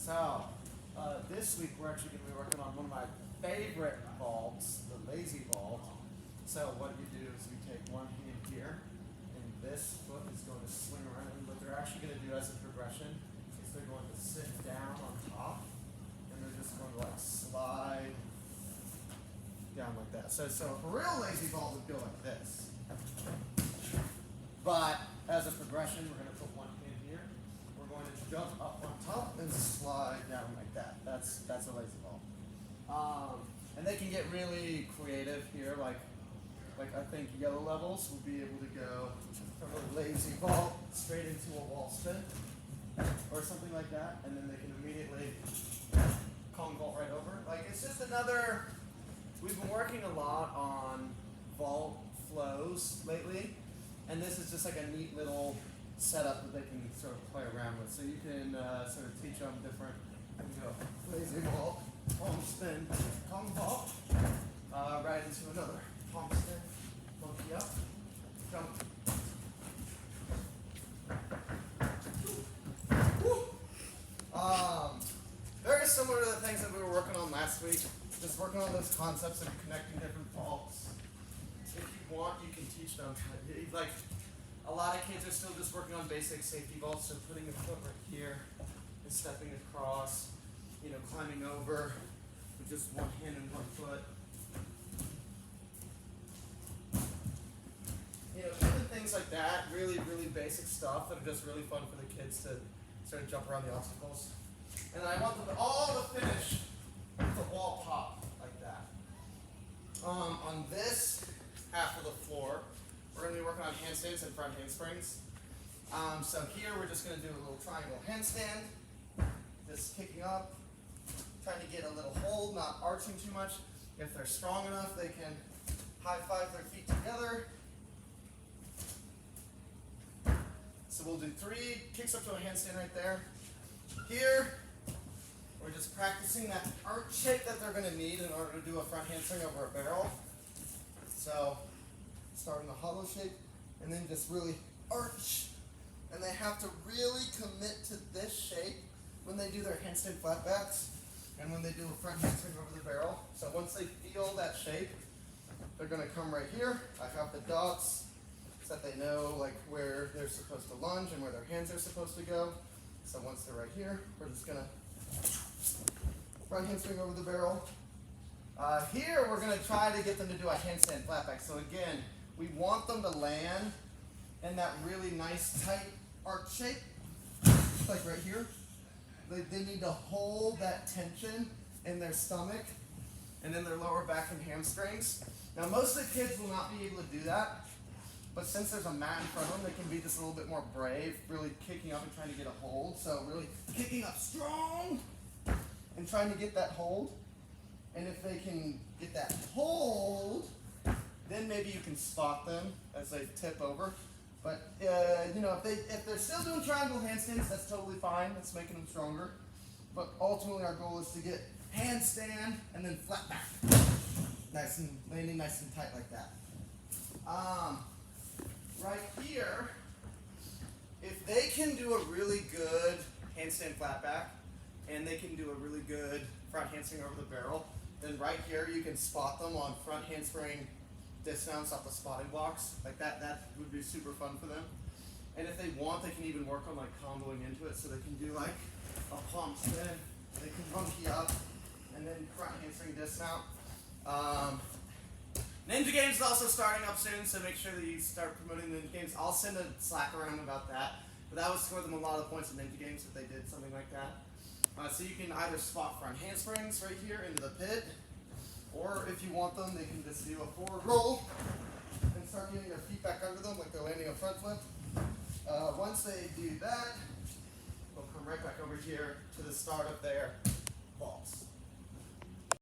So, this week we're actually going to be working on one of my favorite vaults, the lazy vault. So what you do is you take one hand here, and this foot is going to swing around. And what they're actually going to do as a progression is they're going to sit down on top, and they're just going to like slide down like that. So a real lazy vault would go like this. But as a progression, we're going to put one hand here. We're going to jump up on top and slide down like that. That's a lazy vault. And they can get really creative here, like I think yellow levels will be able to go from a lazy vault straight into a wall spin or something like that, and then they can immediately Kong vault right over. Like it's just another. We've been working a lot on vault flows lately, and this is just like a neat little setup that they can sort of play around with. So you can sort of teach them different, lazy vault, palm spin, Kong vault, right into another palm spin, monkey up, jump. Very similar to the things that we were working on last week. Just working on those concepts of connecting different vaults. If you want, you can teach them. Like a lot of kids are still just working on basic safety vaults, so putting a foot right here and stepping across, climbing over with just one hand and one foot. Even things like that, really, really basic stuff that are just really fun for the kids to sort of jump around the obstacles. And then I want them all to finish with a wall pop like that. On this half of the floor, we're going to be working on handstands and front handsprings. So here we're just going to do a little triangle handstand, just kicking up, trying to get a little hold, not arching too much. If they're strong enough, they can high five their feet together. So we'll do 3 kicks up to a handstand right there. Here, we're just practicing that arch shape that they're going to need in order to do a front handspring over a barrel. So, start in a hollow shape, and then just really arch. And they have to really commit to this shape when they do their handstand flatbacks and when they do a front handspring over the barrel. So once they feel that shape, they're going to come right here. I have the dots so that they know like where they're supposed to lunge and where their hands are supposed to go. So once they're right here, we're just going to front handspring over the barrel. Here we're going to try to get them to do a handstand flatback. So again, we want them to land in that really nice tight arch shape, like right here. They need to hold that tension in their stomach and in their lower back and hamstrings. Now most of the kids will not be able to do that, but since there's a mat in front of them, they can be just a little bit more brave, really kicking up and trying to get a hold. So really kicking up strong and trying to get that hold. And if they can get that hold, then maybe you can spot them as they tip over. But if they're still doing triangle handstands, that's totally fine. That's making them stronger. But ultimately, our goal is to get handstand and then flat back, landing nice and tight like that. Right here, if they can do a really good handstand flat back, and they can do a really good front handspring over the barrel, then right here you can spot them on front handspring dismounts off the spotting blocks. Like that would be super fun for them. And if they want, they can even work on like comboing into it, so they can do like a palm spin, they can monkey up, and then front handspring dismount. Ninja Games is also starting up soon, so make sure that you start promoting Ninja Games. I'll send a Slack around about that. But that would score them a lot of points in Ninja Games if they did something like that. So you can either spot front handsprings right here into the pit, or if you want them, they can just do a forward roll and start getting their feet back under them like they're landing a front flip. Once they do that, they'll come right back over here to the start of their vaults.